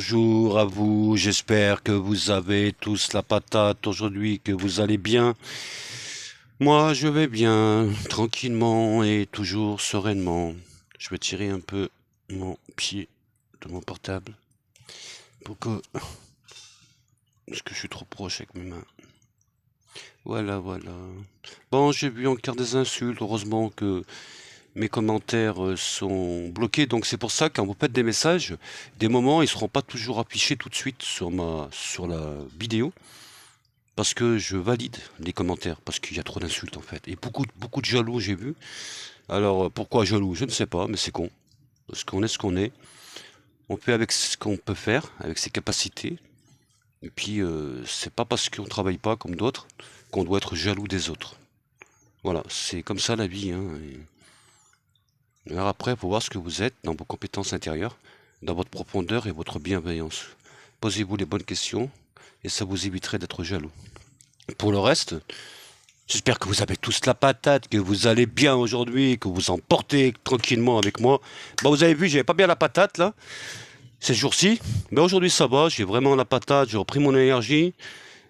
bonjour à vous, j'espère que vous avez tous la patate aujourd'hui, que vous allez bien. Moi, je vais bien, tranquillement et toujours sereinement. Je vais tirer un peu mon pied de mon portable pour que... Parce que je suis trop proche avec mes mains. Voilà, voilà. Bon, j'ai vu encore des insultes, heureusement que mes commentaires sont bloqués, donc c'est pour ça quand vous faites des messages, des moments ils seront pas toujours affichés tout de suite sur la vidéo, parce que je valide les commentaires, parce qu'il y a trop d'insultes en fait, et beaucoup de jaloux j'ai vu. Alors pourquoi jaloux? Je ne sais pas, mais c'est con, parce qu'on est ce qu'on est, on fait avec ce qu'on peut faire, avec ses capacités, et puis c'est pas parce qu'on travaille pas comme d'autres qu'on doit être jaloux des autres. Voilà, c'est comme ça la vie, hein. Alors après, il faut voir ce que vous êtes dans vos compétences intérieures, dans votre profondeur et votre bienveillance. Posez-vous les bonnes questions et ça vous éviterait d'être jaloux. Pour le reste, j'espère que vous avez tous la patate, que vous allez bien aujourd'hui, que vous en portez tranquillement avec moi. Bon, vous avez vu, j'avais pas bien la patate là, ces jours-ci, mais aujourd'hui ça va, j'ai vraiment la patate, j'ai repris mon énergie.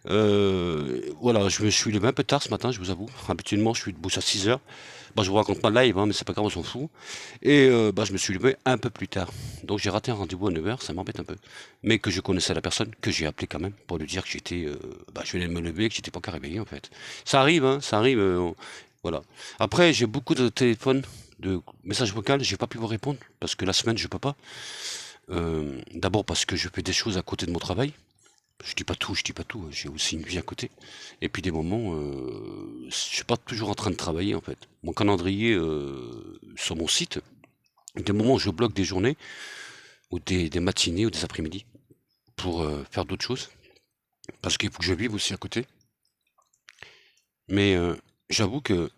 Voilà, je me suis levé un peu tard ce matin, je vous avoue. Habituellement, je suis debout à 6 heures. Bah, je vous raconte pas le live, hein, mais c'est pas grave, on s'en fout. Et bah, je me suis levé un peu plus tard. Donc j'ai raté un rendez-vous à 9 heures, ça m'embête un peu. Mais que je connaissais la personne, que j'ai appelé quand même, pour lui dire que j'étais... bah, je venais de me lever, que j'étais pas encore réveillé en fait. Ça arrive, hein, ça arrive. Voilà. Après, j'ai beaucoup de téléphones, de messages vocaux, j'ai pas pu vous répondre, parce que la semaine, je peux pas. D'abord parce que je fais des choses à côté de mon travail. Je dis pas tout, j'ai aussi une vie à côté. Et puis des moments, je suis pas toujours en train de travailler en fait. Mon calendrier sur mon site, des moments où je bloque des journées, ou des matinées, ou des après-midi, pour faire d'autres choses. Parce qu'il faut que je vive aussi à côté. Mais j'avoue que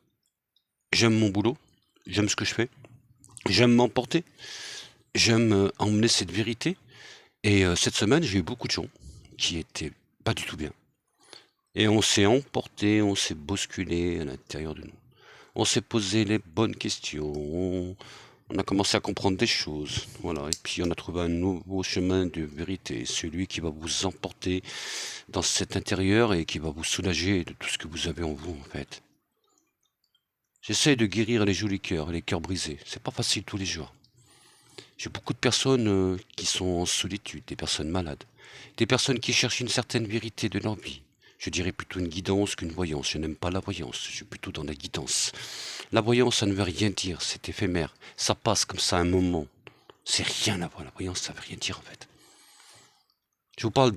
j'aime mon boulot, j'aime ce que je fais, j'aime m'emporter, j'aime emmener cette vérité. Et cette semaine, j'ai eu beaucoup de gens qui étaient pas du tout bien. Et on s'est emporté, on s'est bousculé à l'intérieur de nous. On s'est posé les bonnes questions, on a commencé à comprendre des choses, voilà. Et puis on a trouvé un nouveau chemin de vérité, celui qui va vous emporter dans cet intérieur et qui va vous soulager de tout ce que vous avez en vous, en fait. J'essaie de guérir les jolis cœurs, les cœurs brisés. C'est pas facile tous les jours. J'ai beaucoup de personnes qui sont en solitude, des personnes malades, des personnes qui cherchent une certaine vérité de leur vie. Je dirais plutôt une guidance qu'une voyance. Je n'aime pas la voyance, je suis plutôt dans la guidance. La voyance, ça ne veut rien dire, c'est éphémère. Ça passe comme ça un moment. C'est rien à voir, la voyance, ça veut rien dire en fait. Je vous parle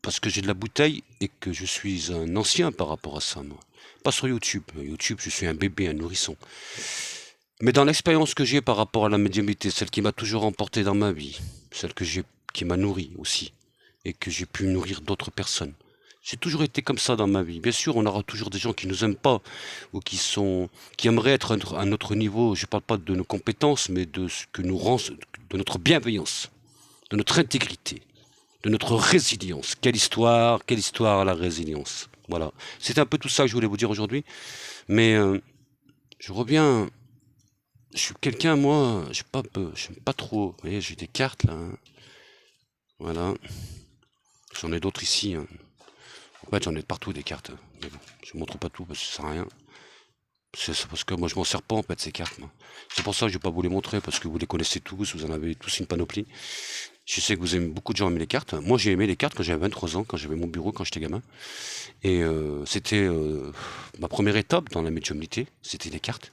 parce que j'ai de la bouteille et que je suis un ancien par rapport à ça, moi. Pas sur YouTube. YouTube, je suis un bébé, un nourrisson. Mais dans l'expérience que j'ai par rapport à la médiumnité, celle qui m'a toujours emporté dans ma vie, celle qui m'a nourri aussi, et que j'ai pu nourrir d'autres personnes. J'ai toujours été comme ça dans ma vie. Bien sûr, on aura toujours des gens qui nous aiment pas, ou qui aimeraient être à notre niveau. Je parle pas de nos compétences, mais de ce que nous rend, de notre bienveillance, de notre intégrité, de notre résilience. Quelle histoire la résilience. Voilà. C'est un peu tout ça que je voulais vous dire aujourd'hui. Mais je reviens. Je suis quelqu'un, moi, j'aime pas trop. Vous voyez, j'ai des cartes là, hein. Voilà. J'en ai d'autres ici, hein. En fait, j'en ai de partout des cartes. Mais bon, je ne montre pas tout parce que ça sert à rien. C'est parce que moi, je m'en sers pas en fait, ces cartes. C'est pour ça que je vais pas vous les montrer parce que vous les connaissez tous, vous en avez tous une panoplie. Je sais que vous aimez, beaucoup de gens aiment les cartes. Moi, j'ai aimé les cartes quand j'avais 23 ans, quand j'avais mon bureau, quand j'étais gamin. Et c'était ma première étape dans la médiumnité, c'était les cartes.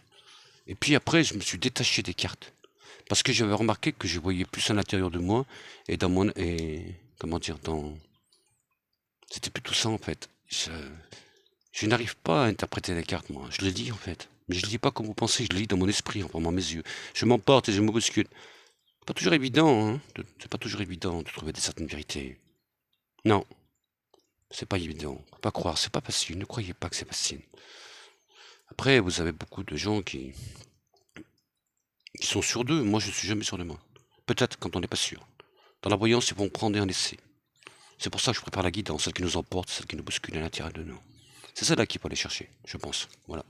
Et puis après, je me suis détaché des cartes. Parce que j'avais remarqué que je voyais plus à l'intérieur de moi et dans mon... Et, comment dire, dans... C'était plutôt ça en fait. Je n'arrive pas à interpréter les cartes, moi. Je le lis en fait. Mais je ne lis pas comme vous pensez, je le lis dans mon esprit, en formant mes yeux. Je m'emporte et je me bouscule. C'est pas toujours évident, hein. C'est pas toujours évident de trouver des certaines vérités. Non, c'est pas évident. Faut pas croire, c'est pas facile. Ne croyez pas que c'est facile. Après, vous avez beaucoup de gens qui sont sûrs d'eux. Moi, je suis jamais sûr de moi. Peut-être quand on n'est pas sûr. Dans la voyance, ils vont prendre un essai. C'est pour ça que je prépare la guidance, celle qui nous emporte, celle qui nous bouscule à l'intérieur de nous. C'est celle-là qu'il faut aller chercher, je pense. Voilà.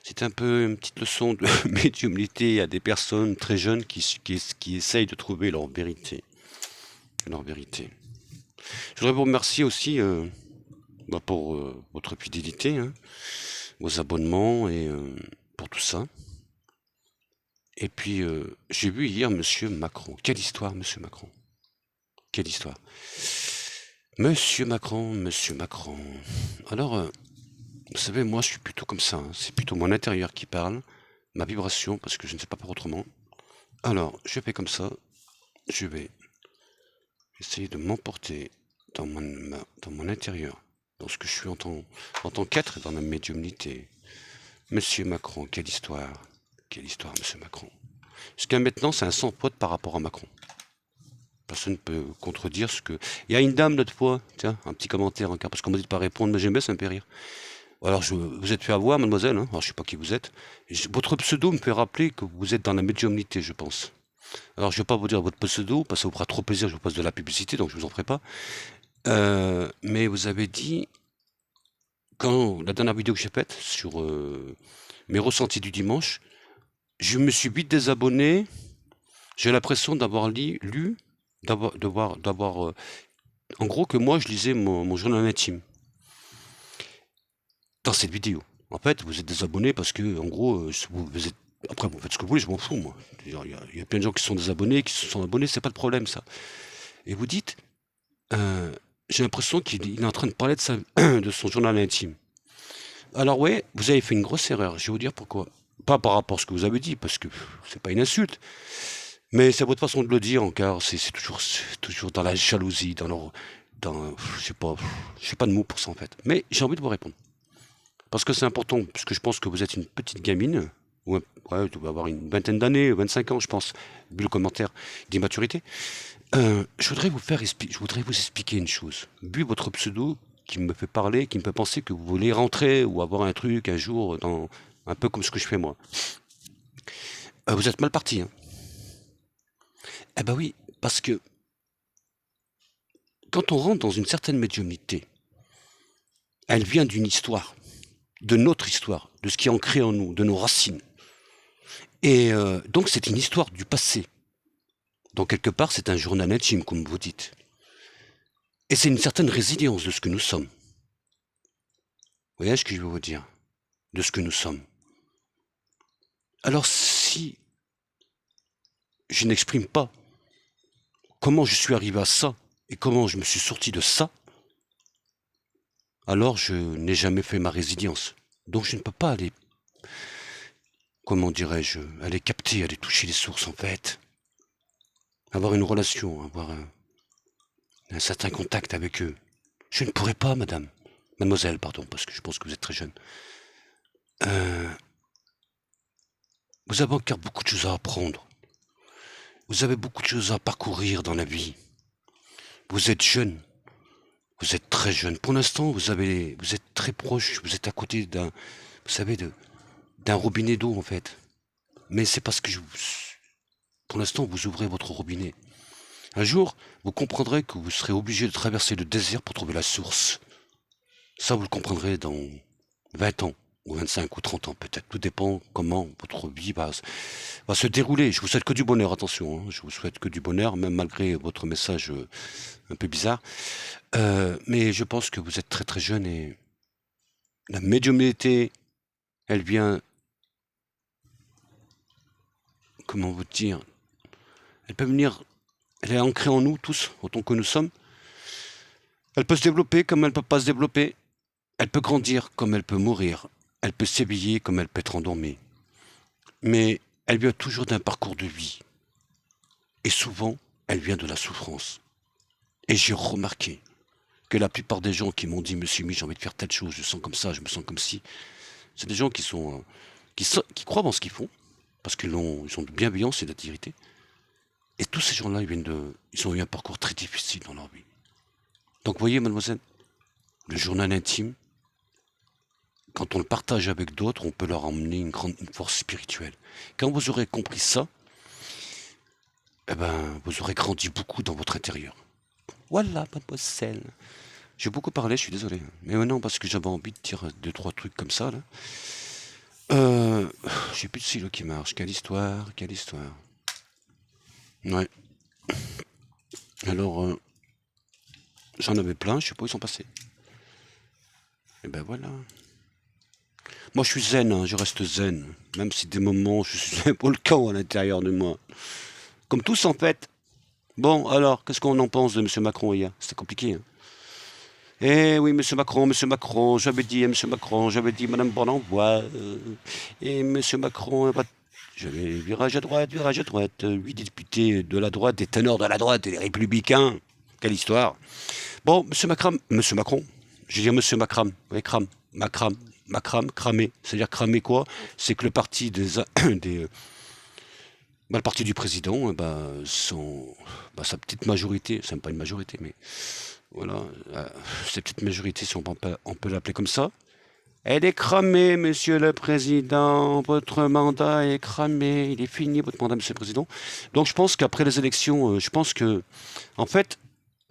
C'est un peu une petite leçon de médiumnité à des personnes très jeunes qui essayent de trouver leur vérité. leur vérité. Je voudrais vous remercier aussi pour votre fidélité, hein, vos abonnements et pour tout ça. Et puis, j'ai vu hier Monsieur Macron. Quelle histoire, Monsieur Macron. Quelle histoire. Monsieur Macron, Monsieur Macron. Alors, vous savez, moi, je suis plutôt comme ça, hein. C'est plutôt mon intérieur qui parle, ma vibration, parce que je ne sais pas faire autrement. Alors, je fais comme ça. Je vais essayer de m'emporter dans mon intérieur, dans ce que je suis en tant qu'être, dans la médiumnité. Monsieur Macron, quelle histoire. Quelle histoire, Monsieur Macron. Jusqu'à maintenant, c'est un sans pote par rapport à Macron. Personne ne peut contredire ce que... Il y a une dame l'autre fois, tiens, un petit commentaire encore, parce qu'on m'a dit de pas répondre, mais j'aime bien, ça me fait rire. Alors, vous êtes fait avoir, mademoiselle, hein, alors je sais pas qui vous êtes. Votre pseudo me fait rappeler que vous êtes dans la médiumnité, je pense. Alors, je vais pas vous dire votre pseudo, parce que ça vous fera trop plaisir, je vous passe de la publicité, donc je vous en ferai pas. Mais vous avez dit, quand la dernière vidéo que j'ai faite sur mes ressentis du dimanche, je me suis vite désabonné. J'ai l'impression d'avoir en gros que moi je lisais mon journal intime dans cette vidéo. En fait, vous êtes désabonné parce que, en gros, vous êtes... Après, vous faites ce que vous voulez, je m'en fous, moi. Il y a plein de gens qui sont désabonnés, qui se sont abonnés, c'est pas le problème, ça. Et vous dites, j'ai l'impression qu'il est en train de parler de son journal intime. Alors ouais, vous avez fait une grosse erreur, je vais vous dire pourquoi. Pas par rapport à ce que vous avez dit, parce que c'est pas une insulte, mais c'est votre façon de le dire, car c'est toujours dans la jalousie, je sais pas de mots pour ça en fait. Mais j'ai envie de vous répondre. Parce que c'est important, parce que je pense que vous êtes une petite gamine, ouais, vous devez avoir une vingtaine d'années, 25 ans je pense, vu le commentaire d'immaturité. Je voudrais vous expliquer une chose. Vu votre pseudo qui me fait parler, qui me fait penser que vous voulez rentrer ou avoir un truc un jour, un peu comme ce que je fais moi. Vous êtes mal parti, hein. Eh ben oui, parce que quand on rentre dans une certaine médiumnité, elle vient d'une histoire, de notre histoire, de ce qui est ancré en nous, de nos racines. Et donc c'est une histoire du passé. Donc quelque part, c'est un journal intime, comme vous dites. Et c'est une certaine résilience de ce que nous sommes. Vous voyez ce que je veux vous dire? De ce que nous sommes. Alors si je n'exprime pas comment je suis arrivé à ça et comment je me suis sorti de ça, alors je n'ai jamais fait ma résilience. Donc je ne peux pas aller, comment dirais-je, aller capter, aller toucher les sources en fait. Avoir une relation, avoir un certain contact avec eux. Je ne pourrais pas, mademoiselle, pardon, parce que je pense que vous êtes très jeune. Vous avez encore beaucoup de choses à apprendre. Vous avez beaucoup de choses à parcourir dans la vie. Vous êtes jeune. Vous êtes très jeune. Pour l'instant, vous êtes très proche. Vous êtes à côté d'un robinet d'eau en fait. Mais c'est parce que pour l'instant, vous ouvrez votre robinet. Un jour, vous comprendrez que vous serez obligé de traverser le désert pour trouver la source. Ça, vous le comprendrez dans 20 ans, ou 25 ou 30 ans peut-être. Tout dépend comment votre vie va se dérouler. Je vous souhaite que du bonheur, attention. Hein. Je vous souhaite que du bonheur, même malgré votre message un peu bizarre. Mais je pense que vous êtes très très jeune et la médiumnité, elle vient, comment vous dire, elle peut venir, elle est ancrée en nous tous, autant que nous sommes. Elle peut se développer comme elle peut pas se développer. Elle peut grandir comme elle peut mourir. Elle peut s'éveiller comme elle peut être endormie. Mais elle vient toujours d'un parcours de vie. Et souvent, elle vient de la souffrance. Et j'ai remarqué que la plupart des gens qui m'ont dit « Monsieur Mi, j'ai envie de faire telle chose, je sens comme ça, je me sens comme si », c'est des gens qui croient en ce qu'ils font, parce qu'ils ont de bienveillance et d'activité. Et tous ces gens-là, ils ont eu un parcours très difficile dans leur vie. Donc, vous voyez, mademoiselle, le journal intime, quand on le partage avec d'autres, on peut leur emmener une force spirituelle. Quand vous aurez compris ça, eh ben, vous aurez grandi beaucoup dans votre intérieur. Voilà, mademoiselle. J'ai beaucoup parlé, je suis désolé. Mais non, parce que j'avais envie de dire 2-3 trucs comme ça, là. J'ai plus de stylo qui marche. Quelle histoire, quelle histoire. Ouais. Alors, j'en avais plein, je sais pas où ils sont passés. Et ben voilà. Moi, je suis zen, hein, je reste zen. Même si des moments, je suis un volcan à l'intérieur de moi. Comme tous, en fait. Bon, alors, qu'est-ce qu'on en pense de M. Macron hier? C'était compliqué, hein. Eh oui, Monsieur Macron, j'avais dit à Monsieur Macron, j'avais dit Madame Bourlandois, et Monsieur Macron, j'avais virage à droite, 8 députés de la droite, des ténors de la droite et les républicains. Quelle histoire. Bon, Monsieur Macron, je vais dire Monsieur Macram, oui, Macram, cramé. C'est-à-dire cramer quoi? C'est que le parti le parti du président, sa petite majorité, c'est même pas une majorité, mais voilà, cette petite majorité, si on peut l'appeler comme ça, elle est cramée, monsieur le président. Votre mandat est cramé. Il est fini, votre mandat, monsieur le président. Donc, je pense qu'après les élections, je pense que, en fait,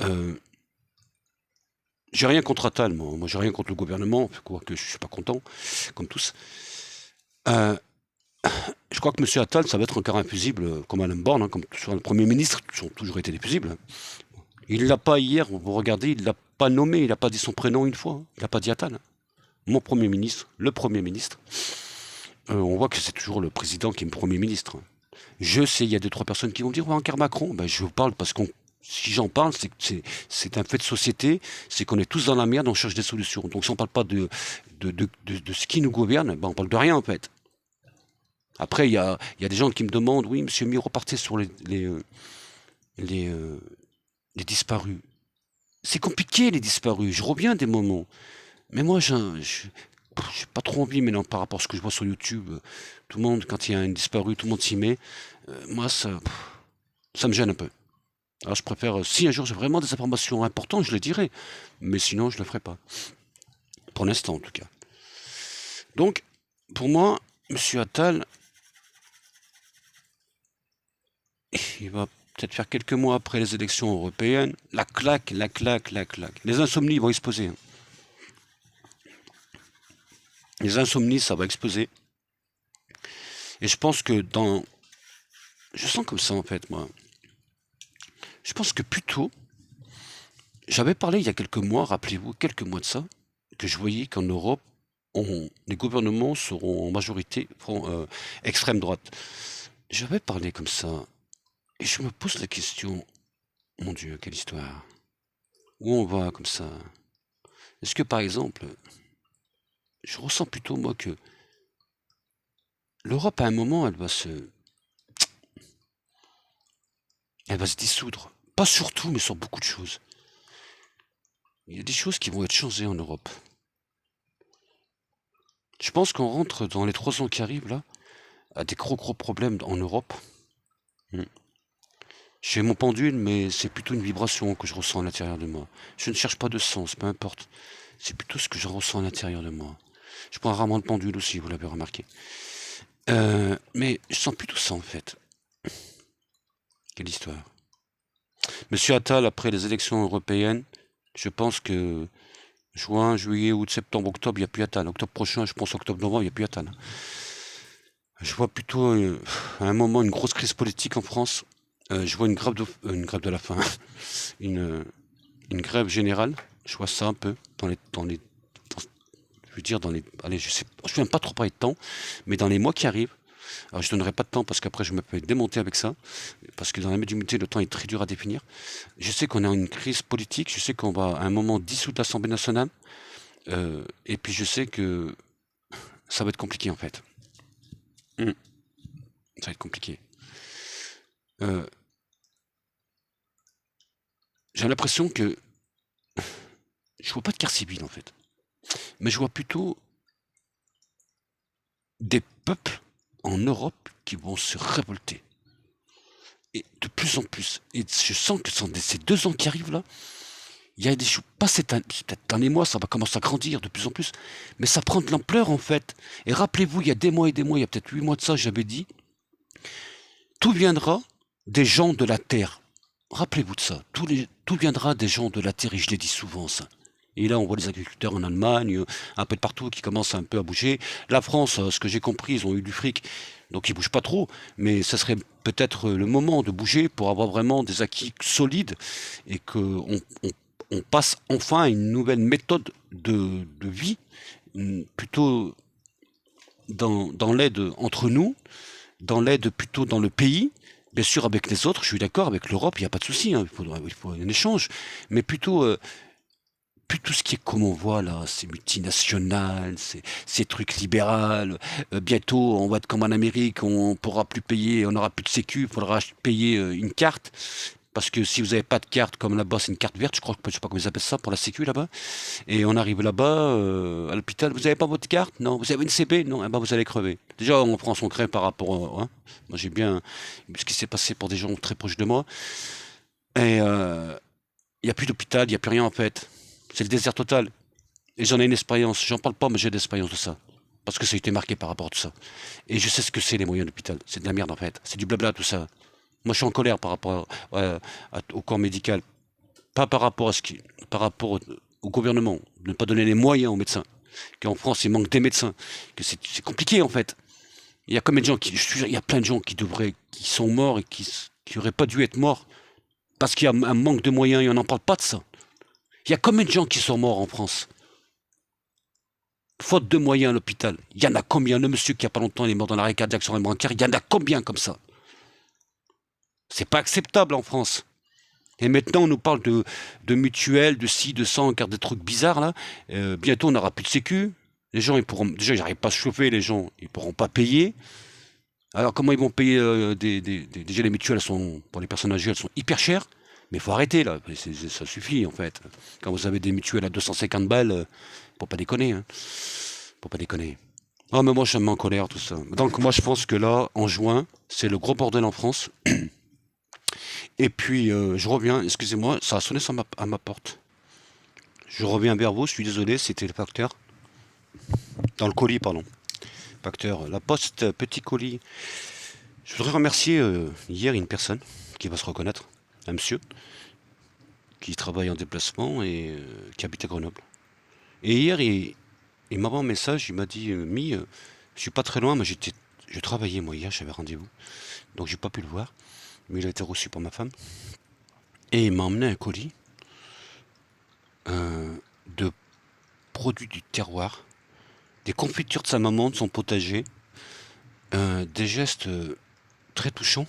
euh, j'ai rien contre Attal, moi. Moi, j'ai rien contre le gouvernement, quoique je suis pas content, comme tous. Euh, je crois que monsieur Attal, ça va être encore infusible, comme Alain Borne, hein, comme sur le Premier ministre, ils ont toujours été des fusibles, hein. Il l'a pas hier, vous regardez, il l'a pas nommé, il n'a pas dit son prénom une fois, hein. Il n'a pas dit Attal, hein. Mon Premier ministre, le Premier ministre, on voit que c'est toujours le président qui est le Premier ministre. Je sais, il y a 2, 3 personnes qui vont dire, ouais, encore Macron. Ben, je vous parle parce que si j'en parle, c'est un fait de société, c'est qu'on est tous dans la merde, on cherche des solutions. Donc si on parle pas de ce qui nous gouverne, ben, on parle de rien en fait. Après, il y a des gens qui me demandent, oui, monsieur Miro, repartez sur les, euh, les disparus. C'est compliqué les disparus, je reviens des moments. Mais moi, j'ai pas trop envie maintenant par rapport à ce que je vois sur YouTube. Tout le monde, quand il y a un disparu, tout le monde s'y met. Moi, ça me gêne un peu. Alors je préfère, si un jour j'ai vraiment des informations importantes, je le dirai. Mais sinon, je le ferai pas. Pour l'instant, en tout cas. Donc, pour moi, Monsieur Attal, il va peut-être faire quelques mois après les élections européennes. La claque, la claque, la claque. Les insomnies vont exploser, hein. Les insomnies, ça va exploser. Et je pense que je sens comme ça en fait, moi. Je pense que plutôt, j'avais parlé il y a quelques mois, rappelez-vous, quelques mois de ça, que je voyais qu'en Europe, les gouvernements seront en majorité extrême droite. J'avais parlé comme ça, et je me pose la question, mon Dieu, quelle histoire. Où on va comme ça? Est-ce que par exemple, je ressens plutôt moi que l'Europe à un moment, elle va se dissoudre. Pas sur tout, mais sur beaucoup de choses. Il y a des choses qui vont être changées en Europe. Je pense qu'on rentre dans les 3 ans qui arrivent là, à des gros problèmes en Europe. Hmm. J'ai mon pendule, mais c'est plutôt une vibration que je ressens à l'intérieur de moi. Je ne cherche pas de sens, peu importe. C'est plutôt ce que je ressens à l'intérieur de moi. Je prends rarement de pendule aussi, vous l'avez remarqué. Mais je sens plutôt ça en fait. Quelle histoire. Monsieur Attal, après les élections européennes, je pense que juin, juillet, août, septembre, octobre, il n'y a plus Attal. Octobre prochain, je pense octobre, novembre, il n'y a plus Attal. Je vois plutôt à un moment une grosse crise politique en France. Je vois une grève de la faim, une grève générale. Je vois ça un peu je veux dire allez, je ne vais même pas trop parler de temps, mais dans les mois qui arrivent. Alors je donnerai pas de temps parce qu'après je me peux démonter avec ça, parce que dans la médiumnité le temps est très dur à définir. Je sais qu'on est en une crise politique, je sais qu'on va à un moment dissoudre l'Assemblée nationale, et puis je sais que ça va être compliqué en fait. Ça va être compliqué. Euh, j'ai l'impression que je vois pas de guerre civile en fait, mais je vois plutôt des peuples en Europe qui vont se révolter. Et de plus en plus. Et je sens que ces 2 ans qui arrivent là, il y a des choses, pas peut-être dans les mois, ça va commencer à grandir de plus en plus, mais ça prend de l'ampleur en fait. Et rappelez-vous, il y a des mois et des mois, il y a peut-être 8 mois de ça, j'avais dit, tout viendra des gens de la terre. Rappelez-vous de ça, tout viendra des gens de la terre, et je l'ai dit souvent ça. Et là, on voit les agriculteurs en Allemagne, un peu de partout, qui commencent un peu à bouger. La France, ce que j'ai compris, ils ont eu du fric, donc ils bougent pas trop. Mais ça serait peut-être le moment de bouger pour avoir vraiment des acquis solides et que on passe enfin à une nouvelle méthode de vie, plutôt dans l'aide entre nous, dans l'aide plutôt dans le pays. Bien sûr, avec les autres, je suis d'accord, avec l'Europe, il n'y a pas de souci, hein, il faut un échange, mais plutôt plus tout ce qui est comme on voit là, ces multinationales, ces trucs libérales. Bientôt, on va être comme en Amérique, on pourra plus payer, on n'aura plus de sécu, il faudra payer une carte. Parce que si vous n'avez pas de carte, comme là-bas c'est une carte verte, je crois que je sais pas comment ils appellent ça pour la sécu là-bas. Et on arrive là-bas à l'hôpital, vous n'avez pas votre carte? Non. Vous avez une CB? Non. Eh ben vous allez crever. Déjà en France on crée par rapport, hein. Moi j'ai bien vu ce qui s'est passé pour des gens très proches de moi. Et il n'y a plus d'hôpital, il n'y a plus rien en fait. C'est le désert total. Et j'en ai une expérience. J'en parle pas, mais j'ai de l'expérience de ça. Parce que ça a été marqué par rapport à tout ça. Et je sais ce que c'est les moyens d'hôpital. C'est de la merde en fait. C'est du blabla tout ça. Moi je suis en colère par rapport au corps médical. Pas par rapport à par rapport au gouvernement. De ne pas donner les moyens aux médecins. Qu'en France il manque des médecins. Que c'est compliqué en fait. Il y a combien de gens il y a plein de gens qui sont morts et qui auraient pas dû être morts. Parce qu'il y a un manque de moyens et on n'en parle pas de ça. Il y a combien de gens qui sont morts en France? Faute de moyens à l'hôpital. Il y en a combien? Le monsieur qui a pas longtemps il est mort dans l'arrêt cardiaque sur un brancard, il y en a combien comme ça? C'est pas acceptable en France. Et maintenant on nous parle de mutuelles, de ci, de ça, encore des trucs bizarres là. Bientôt on n'aura plus de sécu. Les gens ils pourront. Déjà ils n'arrivent pas à se chauffer, les gens, ils pourront pas payer. Alors comment ils vont payer déjà les mutuelles sont, pour les personnes âgées, elles sont hyper chères. Mais il faut arrêter là, ça suffit en fait. Quand vous avez des mutuelles à 250 balles, faut pas déconner, hein. Faut pas déconner. Oh mais moi je me mets en colère tout ça. Donc moi je pense que là, en juin, c'est le gros bordel en France. Et puis je reviens, excusez-moi, ça a sonné à ma porte. Je reviens vers vous, je suis désolé, c'était le facteur. Dans le colis, pardon. Facteur, la poste, petit colis. Je voudrais remercier hier une personne qui va se reconnaître, un monsieur, qui travaille en déplacement et qui habite à Grenoble. Et hier, il m'a envoyé un message, il m'a dit je suis pas très loin, mais je travaillais moi hier, j'avais rendez-vous, donc j'ai pas pu le voir, mais il a été reçu par ma femme. Et il m'a emmené un colis de produits du terroir, des confitures de sa maman, de son potager, des gestes très touchants.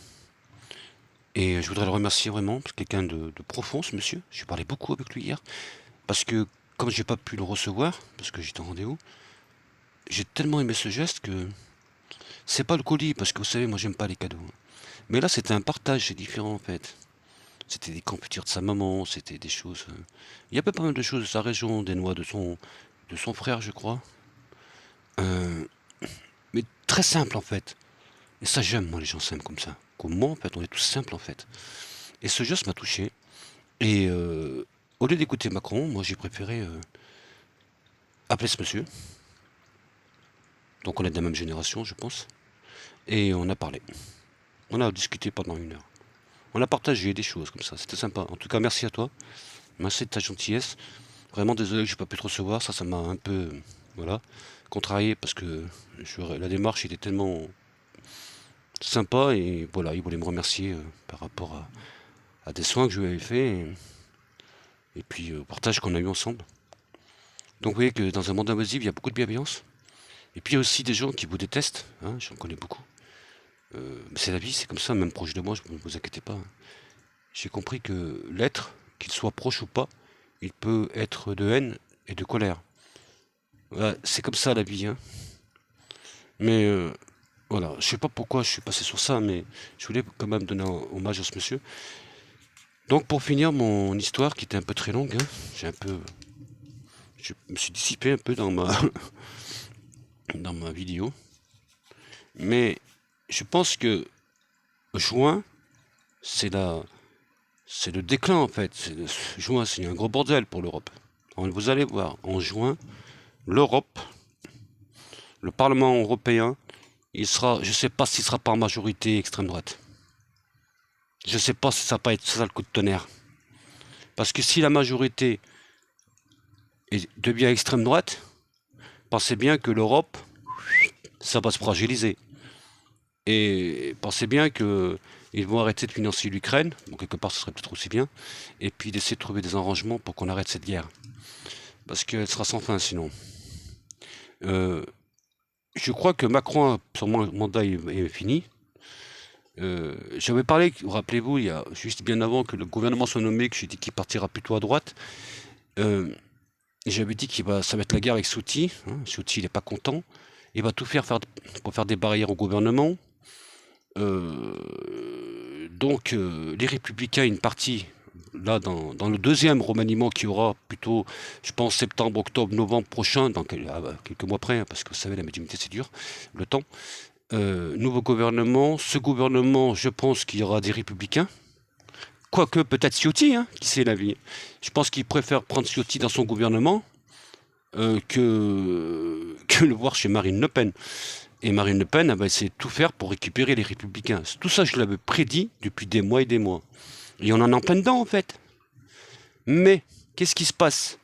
Et je voudrais le remercier vraiment, c'est quelqu'un de profond ce monsieur. J'ai parlé beaucoup avec lui hier, parce que comme j'ai pas pu le recevoir, parce que j'étais en rendez-vous, j'ai tellement aimé ce geste que c'est pas le colis, parce que vous savez, moi j'aime pas les cadeaux. Mais là c'était un partage, c'est différent en fait. C'était des confitures de sa maman, c'était des choses. Il y avait pas mal de choses de sa région, des noix de son frère, je crois. Euh, mais très simple en fait. Et ça j'aime moi les gens simples comme ça. Comme moi en fait, on est tous simples en fait. Et ce geste m'a touché. Et au lieu d'écouter Macron, moi j'ai préféré appeler ce monsieur. Donc on est de la même génération, je pense. Et on a parlé. On a discuté pendant 1 heure. On a partagé des choses comme ça. C'était sympa. En tout cas, merci à toi. Merci de ta gentillesse. Vraiment désolé que j'ai pas pu te recevoir. Ça m'a un peu, voilà, contrarié parce que la démarche était tellement sympa et voilà, il voulait me remercier par rapport à des soins que je lui avais fait et puis au partage qu'on a eu ensemble. Donc vous voyez que dans un monde invisible, il y a beaucoup de bienveillance. Et puis il y a aussi des gens qui vous détestent, hein, j'en connais beaucoup. Mais c'est la vie, c'est comme ça, même proche de moi, ne vous inquiétez pas, hein. J'ai compris que l'être, qu'il soit proche ou pas, il peut être de haine et de colère. Voilà, c'est comme ça la vie, hein. Mais voilà, je sais pas pourquoi je suis passé sur ça, mais je voulais quand même donner un hommage à ce monsieur. Donc pour finir mon histoire, qui était un peu très longue, hein, je me suis dissipé un peu dans dans ma vidéo. Mais je pense que juin, c'est le déclin en fait. Juin, c'est un gros bordel pour l'Europe. Vous allez voir, en juin, l'Europe, le Parlement européen, je ne sais pas s'il sera pas en majorité extrême droite. Je ne sais pas si ça va pas être ça le coup de tonnerre. Parce que si la majorité et devient extrême droite, pensez bien que l'Europe, ça va se fragiliser. Et pensez bien que ils vont arrêter de financer l'Ukraine, bon, quelque part ce serait peut-être aussi bien, et puis d'essayer de trouver des arrangements pour qu'on arrête cette guerre. Parce qu'elle sera sans fin sinon. Euh, je crois que Macron, son mandat est fini. J'avais parlé, rappelez-vous, il y a juste bien avant que le gouvernement soit nommé, que j'ai dit qu'il partira plutôt à droite. Euh, J'avais dit ça va être la guerre avec Souti. Hein. Souti, il n'est pas content. Il va tout faire pour faire des barrières au gouvernement. Les Républicains, une partie, là, dans le deuxième remaniement qui aura plutôt, je pense, septembre, octobre, novembre prochain, dans quelques mois près, hein, parce que vous savez, la médiumnité, c'est dur, le temps. Nouveau gouvernement. Ce gouvernement, je pense qu'il y aura des Républicains. Quoique peut-être Ciotti, hein, qui sait la vie. Je pense qu'il préfère prendre Ciotti dans son gouvernement que le voir chez Marine Le Pen. Et Marine Le Pen va essayer de tout faire pour récupérer les Républicains. Tout ça, je l'avais prédit depuis des mois et des mois. Et on en est en plein dedans, en fait. Mais, qu'est-ce qui se passe?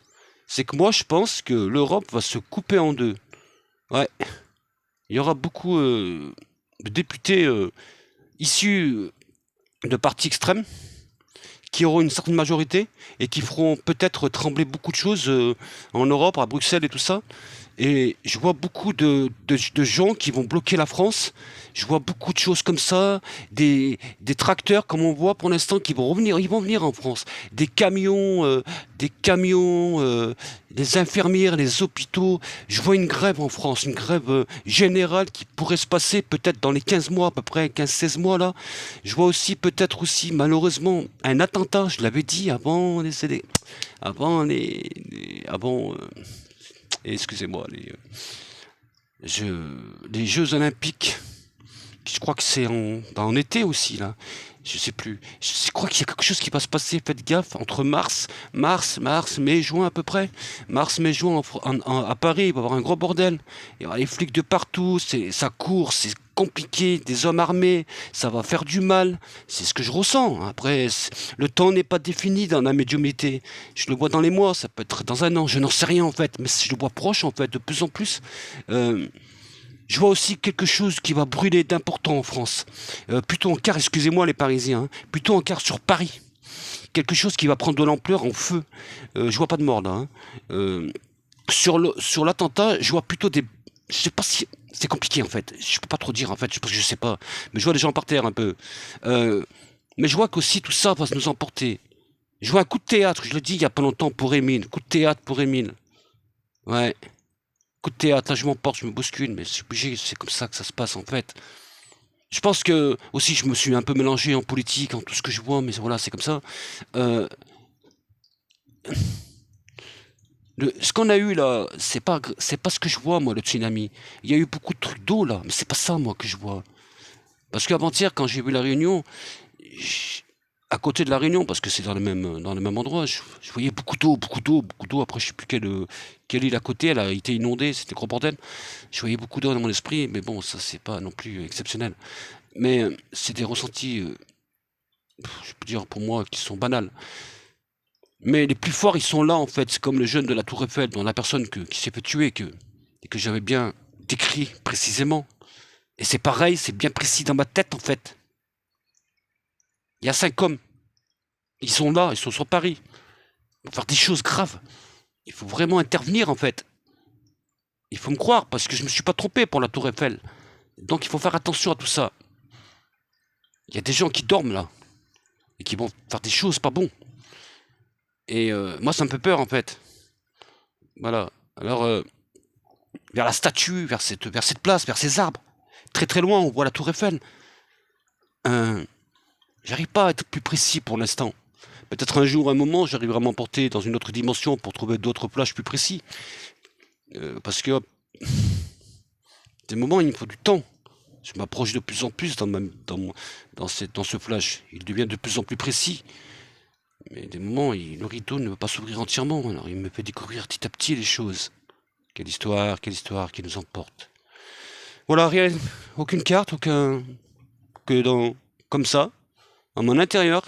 C'est que moi, je pense que l'Europe va se couper en deux. Ouais. Il y aura beaucoup de députés issus de partis extrêmes qui auront une certaine majorité et qui feront peut-être trembler beaucoup de choses en Europe, à Bruxelles et tout ça. Et je vois beaucoup de gens qui vont bloquer la France. Je vois beaucoup de choses comme ça, des tracteurs comme on voit pour l'instant qui vont revenir, ils vont venir en France. Des infirmières, les hôpitaux. Je vois une grève en France, une grève générale qui pourrait se passer peut-être dans les 15 mois, à peu près 15-16 mois là. Je vois aussi peut-être aussi malheureusement un attentat, je l'avais dit avant excusez-moi, les Jeux Olympiques, je crois que c'est en été aussi, là. Je sais plus. Je crois qu'il y a quelque chose qui va se passer, faites gaffe, entre mai, juin à peu près. Mars, mai, juin à Paris, il va y avoir un gros bordel. Il y aura les flics de partout, ça court, c'est compliqué, des hommes armés, ça va faire du mal. C'est ce que je ressens. Après, le temps n'est pas défini dans la médiumnité. Je le vois dans les mois, ça peut être dans un an, je n'en sais rien en fait, mais je le vois proche en fait, de plus en plus. Euh, je vois aussi quelque chose qui va brûler d'important en France. Plutôt en quart, excusez-moi les Parisiens, hein, plutôt en quart sur Paris. Quelque chose qui va prendre de l'ampleur en feu. Je vois pas de mort là. Hein. Sur l'attentat, je vois plutôt des... Je sais pas si... C'est compliqué en fait. Je peux pas trop dire en fait, parce que je sais pas. Mais je vois des gens par terre un peu. Mais je vois qu'aussi tout ça va nous emporter. Je vois un coup de théâtre, je le dis il y a pas longtemps pour Émile. Coup de théâtre pour Émile. Ouais. Coup de théâtre, là je m'emporte, je me bouscule, mais c'est obligé, c'est comme ça que ça se passe en fait. Je pense que aussi je me suis un peu mélangé en politique, en tout ce que je vois, mais voilà, c'est comme ça. Euh, ce qu'on a eu là, c'est pas ce que je vois moi, le tsunami. Il y a eu beaucoup de trucs d'eau là, mais c'est pas ça moi que je vois. Parce qu'avant-hier, quand j'ai vu la Réunion, à côté de la Réunion, parce que c'est dans le même endroit, je voyais beaucoup d'eau, beaucoup d'eau, beaucoup d'eau. Après, je sais plus quelle île à côté, elle a été inondée, c'était gros bordel. Je voyais beaucoup d'eau dans mon esprit, mais bon, ça c'est pas non plus exceptionnel. Mais c'est des ressentis, je peux dire pour moi, qui sont banals. Mais les plus forts, ils sont là en fait. C'est comme le jeune de la Tour Eiffel, dont la personne qui s'est fait tuer, et que j'avais bien décrit précisément. Et c'est pareil, c'est bien précis dans ma tête en fait. Il y a 5 hommes, ils sont là, ils sont sur Paris, pour faire des choses graves. Il faut vraiment intervenir en fait. Il faut me croire parce que je me suis pas trompé pour la Tour Eiffel. Donc il faut faire attention à tout ça. Il y a des gens qui dorment là et qui vont faire des choses pas bon. Et moi ça me fait peur en fait. Voilà. Alors vers la statue, vers cette place, vers ces arbres, très très loin on voit la Tour Eiffel. J'arrive pas à être plus précis pour l'instant. Peut-être un jour, un moment, j'arriverai à m'emporter dans une autre dimension pour trouver d'autres plages plus précis. Parce que des moments, il me faut du temps. Je m'approche de plus en plus dans ce flash. Il devient de plus en plus précis. Mais des moments, le rideau ne veut pas s'ouvrir entièrement. Alors il me fait découvrir petit à petit les choses. Quelle histoire qui nous emporte. Voilà, rien, aucune carte, comme ça, à mon intérieur.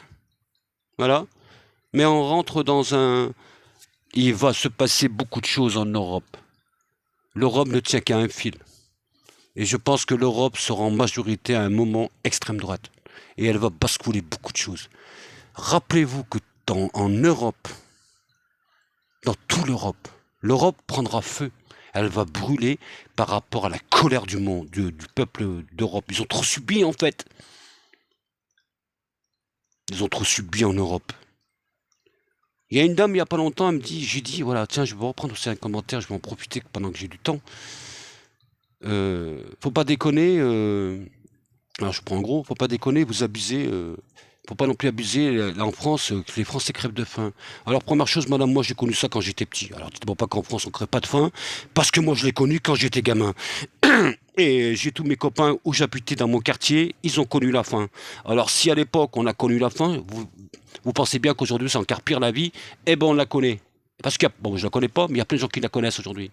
Voilà. Mais on rentre dans il va se passer beaucoup de choses en Europe. L'Europe ne tient qu'à un fil. Et je pense que l'Europe sera en majorité à un moment extrême droite. Et elle va basculer beaucoup de choses. Rappelez-vous que en Europe, dans toute l'Europe, l'Europe prendra feu. Elle va brûler par rapport à la colère du monde, du peuple d'Europe. Ils ont trop subi en fait. Ils ont trop subi en Europe. Il y a une dame il n'y a pas longtemps, elle me dit, j'ai dit, voilà, tiens, je vais reprendre aussi un commentaire, je vais en profiter pendant que j'ai du temps. Faut pas déconner, alors je prends en gros, faut pas déconner, vous abusez, faut pas non plus abuser, là en France, que les Français crèvent de faim. Alors première chose, madame, moi j'ai connu ça quand j'étais petit. Alors dites-moi pas qu'en France on crève pas de faim, parce que moi je l'ai connu quand j'étais gamin. Et j'ai tous mes copains où j'habitais dans mon quartier, ils ont connu la faim. Alors si à l'époque on a connu la faim, vous pensez bien qu'aujourd'hui c'est encore pire la vie, eh ben on la connaît. Parce que, bon je la connais pas, mais il y a plein de gens qui la connaissent aujourd'hui.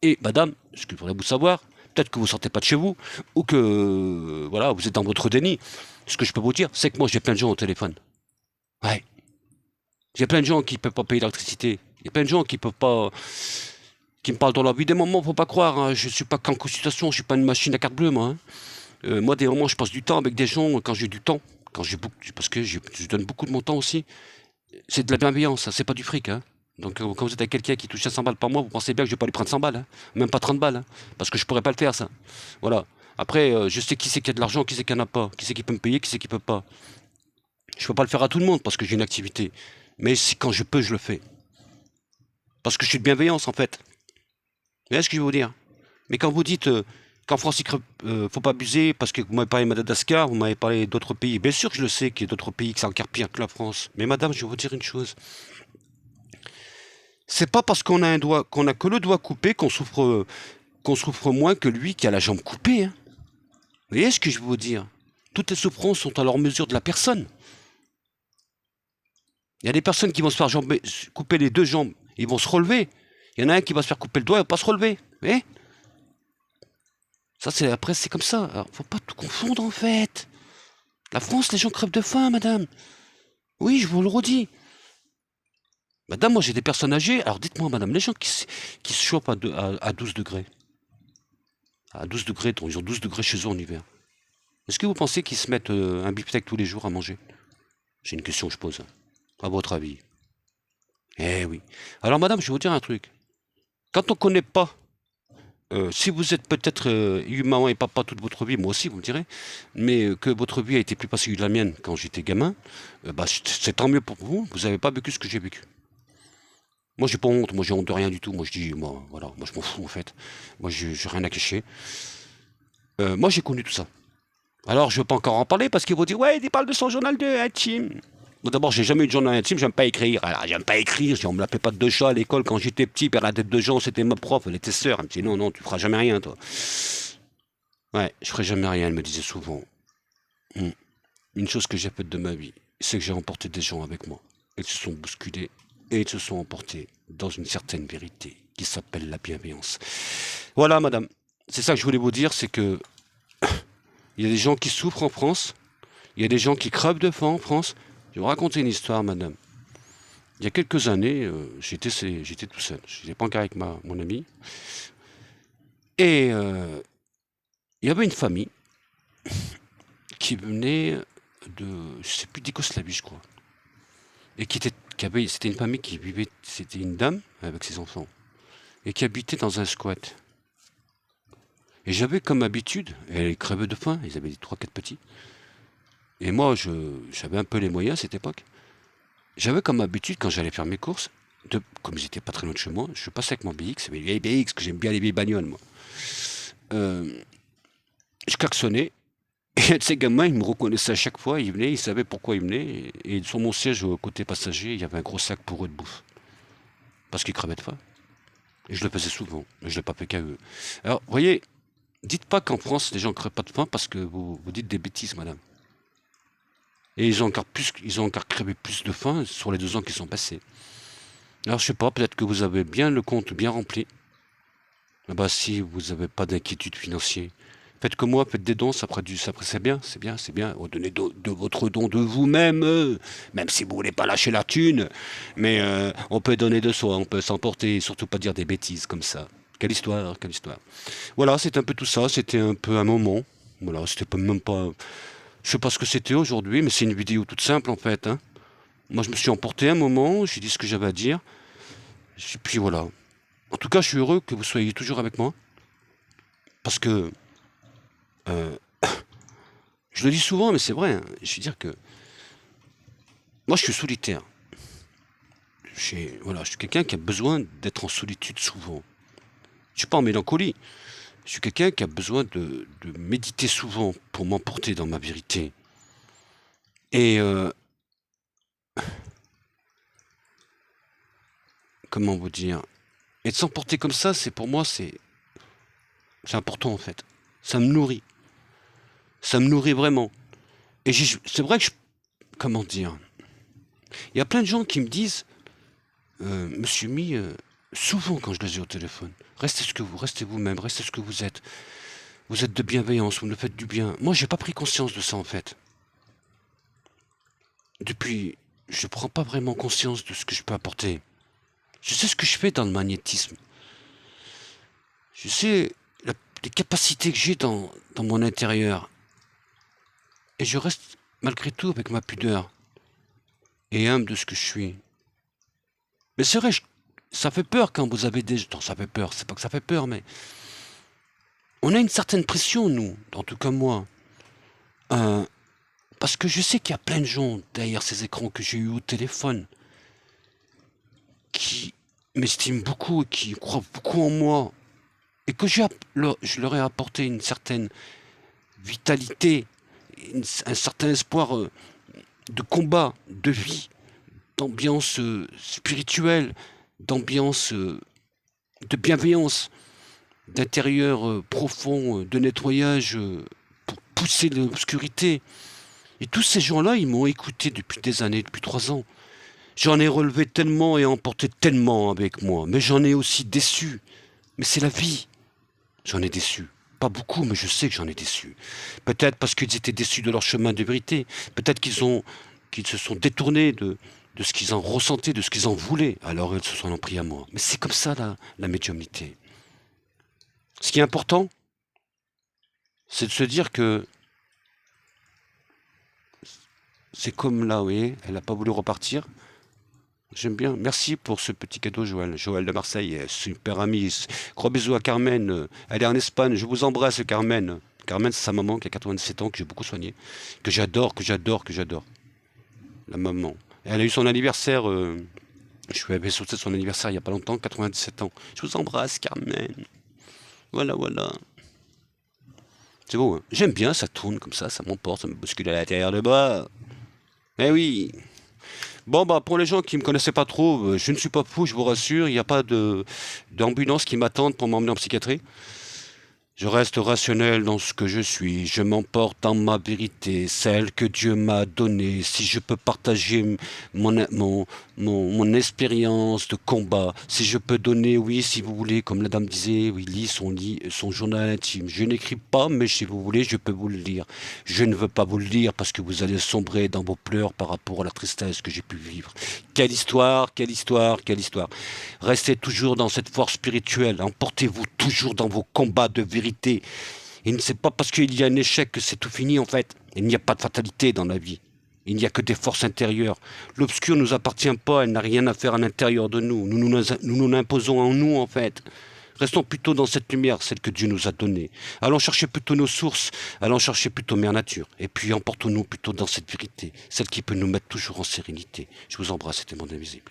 Et madame, ce que faudrait vous savoir, peut-être que vous ne sortez pas de chez vous, ou que voilà, vous êtes dans votre déni. Ce que je peux vous dire, c'est que moi j'ai plein de gens au téléphone. Ouais. J'ai plein de gens qui ne peuvent pas payer l'électricité. Il y a plein de gens qui peuvent pas. Qui me parlent dans leur vie. Des moments, faut pas croire, hein, je ne suis pas qu'en consultation, je suis pas une machine à carte bleue, moi. Moi, des moments, je passe du temps avec des gens quand j'ai du temps. Parce que je donne beaucoup de mon temps aussi. C'est de la bienveillance, hein, c'est pas du fric, hein. Donc quand vous êtes avec quelqu'un qui touche 500 balles par mois, vous pensez bien que je vais pas lui prendre 100 balles, hein. Même pas 30 balles, hein, parce que je pourrais pas le faire ça. Voilà. Après, je sais qui c'est qui a de l'argent, qui c'est qui en a pas, qui c'est qui peut me payer, qui c'est qui peut pas. Je peux pas le faire à tout le monde parce que j'ai une activité. Mais si quand je peux, je le fais. Parce que je suis de bienveillance en fait. Vous voyez ce que je veux vous dire? Mais quand vous dites qu'en France il faut pas abuser parce que vous m'avez parlé de Madagascar, vous m'avez parlé d'autres pays. Bien sûr que je le sais qu'il y a d'autres pays qui sont encore pire que la France. Mais madame, je vais vous dire une chose. C'est pas parce qu'on a un doigt, qu'on a que le doigt coupé qu'on souffre moins que lui qui a la jambe coupée, hein. Vous voyez ce que je veux vous dire? Toutes les souffrances sont à leur mesure de la personne. Il y a des personnes qui vont se faire couper les deux jambes, ils vont se relever. Il y en a un qui va se faire couper le doigt, il va pas se relever. Vous voyez? Ça, c'est après, c'est comme ça. Alors, faut pas tout confondre en fait. La France, les gens crèvent de faim, madame. Oui, je vous le redis. Madame, moi j'ai des personnes âgées. Alors dites-moi, madame, les gens qui se chopent à 12 degrés. À 12 degrés, donc ils ont 12 degrés chez eux en hiver. Est-ce que vous pensez qu'ils se mettent un beefsteak tous les jours à manger? C'est une question que je pose, hein. À votre avis? Eh oui. Alors madame, je vais vous dire un truc. Quand on ne connaît pas, si vous êtes peut-être eu maman et papa toute votre vie, moi aussi vous me direz, mais que votre vie a été plus passée que la mienne quand j'étais gamin, bah, c'est tant mieux pour vous, vous n'avez pas vécu ce que j'ai vécu. Moi j'ai pas honte, moi j'ai honte de rien du tout, moi je dis, moi voilà, moi je m'en fous en fait, moi j'ai rien à cacher. Moi j'ai connu tout ça. Alors je ne veux pas encore en parler parce qu'ils vont dire, ouais, il parle de son journal de intime. Bon, d'abord, j'ai jamais eu de journal intime, j'aime pas écrire. Alors, j'aime pas écrire, on me l'appelait pas de chat à l'école quand j'étais petit, Bernadette de Jean, c'était ma prof, elle était sœur. Elle me disait, non, non, tu feras jamais rien, toi. Ouais, je ferai jamais rien, elle me disait souvent. Une chose que j'ai faite de ma vie, c'est que j'ai emporté des gens avec moi. Ils se sont bousculés et ils se sont emportés dans une certaine vérité qui s'appelle la bienveillance. Voilà, madame. C'est ça que je voulais vous dire, c'est que il y a des gens qui souffrent en France, il y a des gens qui crevent de faim en France. Je vais vous raconter une histoire, madame. Il y a quelques années, j'étais tout seul. Je n'étais pas encore avec mon ami. Et il y avait une famille qui venait de, je sais plus, d'Yougoslavie, je crois. Et c'était une famille qui vivait, c'était une dame avec ses enfants, et qui habitait dans un squat. Et j'avais comme habitude, elle crevait de faim, ils avaient 3-4 petits. Et moi, j'avais un peu les moyens à cette époque. J'avais comme habitude, quand j'allais faire mes courses, comme j'étais pas très loin de chez moi, je passais avec mon BX, mes vieilles BX, que j'aime bien les vieilles bagnoles, moi. Je klaxonnais, et ces gamins, ils me reconnaissaient à chaque fois, ils venaient, ils savaient pourquoi ils venaient, et sur mon siège, au côté passager, il y avait un gros sac pour eux de bouffe. Parce qu'ils crevaient de faim. Et je le faisais souvent, mais je l'ai pas fait qu'à eux. Alors, vous voyez, dites pas qu'en France, les gens crèvent pas de faim parce que vous dites des bêtises, madame. Et ils ont encore crevé plus de faim sur les 2 ans qui sont passés. Alors je sais pas, peut-être que vous avez bien le compte bien rempli. Ah bah si vous n'avez pas d'inquiétude financière, Faites comme moi, faites des dons, c'est bien, c'est bien, c'est bien. Donnez de votre don de vous-même, même si vous voulez pas lâcher la thune. Mais on peut donner de soi, on peut s'emporter, et surtout pas dire des bêtises comme ça. Quelle histoire, quelle histoire. Voilà, c'est un peu tout ça, c'était un peu un moment. Voilà, c'était pas, même pas... Je sais pas ce que c'était aujourd'hui, mais c'est une vidéo toute simple en fait, hein. Moi, je me suis emporté un moment, j'ai dit ce que j'avais à dire, et puis voilà. En tout cas, je suis heureux que vous soyez toujours avec moi, parce que euh, je le dis souvent, mais c'est vrai, hein. Je veux dire que moi, je suis solitaire. Voilà, je suis quelqu'un qui a besoin d'être en solitude souvent. Je suis pas en mélancolie. Je suis quelqu'un qui a besoin de méditer souvent pour m'emporter dans ma vérité. Et comment vous dire? Et de s'emporter comme ça, c'est pour moi, c'est important en fait. Ça me nourrit. Ça me nourrit vraiment. Et c'est vrai que comment dire? Il y a plein de gens qui me disent, Monsieur Mi, souvent quand je les ai au téléphone, restez vous-même, restez ce que vous êtes. Vous êtes de bienveillance, vous me faites du bien. Moi, j'ai pas pris conscience de ça en fait. Depuis, je prends pas vraiment conscience de ce que je peux apporter. Je sais ce que je fais dans le magnétisme. Je sais les capacités que j'ai dans mon intérieur. Et je reste malgré tout avec ma pudeur et humble de ce que je suis. Mais c'est vrai, ça fait peur quand vous avez des... Non, ça fait peur, c'est pas que ça fait peur, mais... On a une certaine pression, nous, en tout cas moi. Parce que je sais qu'il y a plein de gens derrière ces écrans que j'ai eu au téléphone qui m'estiment beaucoup et qui croient beaucoup en moi. Et que je leur ai apporté une certaine vitalité, un certain espoir de combat, de vie, d'ambiance spirituelle, d'ambiance de bienveillance, d'intérieur profond, de nettoyage pour pousser l'obscurité. Et tous ces gens-là, ils m'ont écouté depuis des années, depuis 3 ans. J'en ai relevé tellement et emporté tellement avec moi, mais j'en ai aussi déçu. Mais c'est la vie. J'en ai déçu. Pas beaucoup, mais je sais que j'en ai déçu. Peut-être parce qu'ils étaient déçus de leur chemin de vérité. Peut-être qu'ils se sont détournés de ce qu'ils en ressentaient, de ce qu'ils en voulaient. Alors ils se sont en pris à moi. Mais c'est comme ça la médiumnité. Ce qui est important, c'est de se dire que c'est comme là, vous voyez, elle n'a pas voulu repartir. J'aime bien. Merci pour ce petit cadeau, Joël. Joël de Marseille, super ami. Gros bisous à Carmen. Elle est en Espagne. Je vous embrasse, Carmen. Carmen, c'est sa maman qui a 97 ans, que j'ai beaucoup soigné. Que j'adore, que j'adore, que j'adore. La maman. Elle a eu son anniversaire. Je lui avais sauté son anniversaire il n'y a pas longtemps, 97 ans. Je vous embrasse, Carmen. Voilà, voilà. C'est beau, hein. J'aime bien, ça tourne comme ça m'emporte, ça me bouscule à l'intérieur de bras. Eh oui. Bon, bah, pour les gens qui me connaissaient pas trop, je ne suis pas fou, je vous rassure, il n'y a pas d'ambulance qui m'attendent pour m'emmener en psychiatrie. Je reste rationnel dans ce que je suis, je m'emporte dans ma vérité, celle que Dieu m'a donnée. Si je peux partager mon expérience de combat, si je peux donner, oui, si vous voulez, comme la dame disait, oui, lit son journal intime. Je n'écris pas, mais si vous voulez, je peux vous le lire. Je ne veux pas vous le lire parce que vous allez sombrer dans vos pleurs par rapport à la tristesse que j'ai pu vivre. Quelle histoire, quelle histoire, quelle histoire. Restez toujours dans cette force spirituelle, emportez-vous toujours dans vos combats de vérité. Et ne c'est pas parce qu'il y a un échec que c'est tout fini en fait. Il n'y a pas de fatalité dans la vie. Il n'y a que des forces intérieures. L'obscur ne nous appartient pas, elle n'a rien à faire à l'intérieur de nous. Nous l'imposons en nous en fait. Restons plutôt dans cette lumière, celle que Dieu nous a donnée. Allons chercher plutôt nos sources, allons chercher plutôt Mère Nature. Et puis emportons-nous plutôt dans cette vérité, celle qui peut nous mettre toujours en sérénité. Je vous embrasse, c'était Monde Invisible.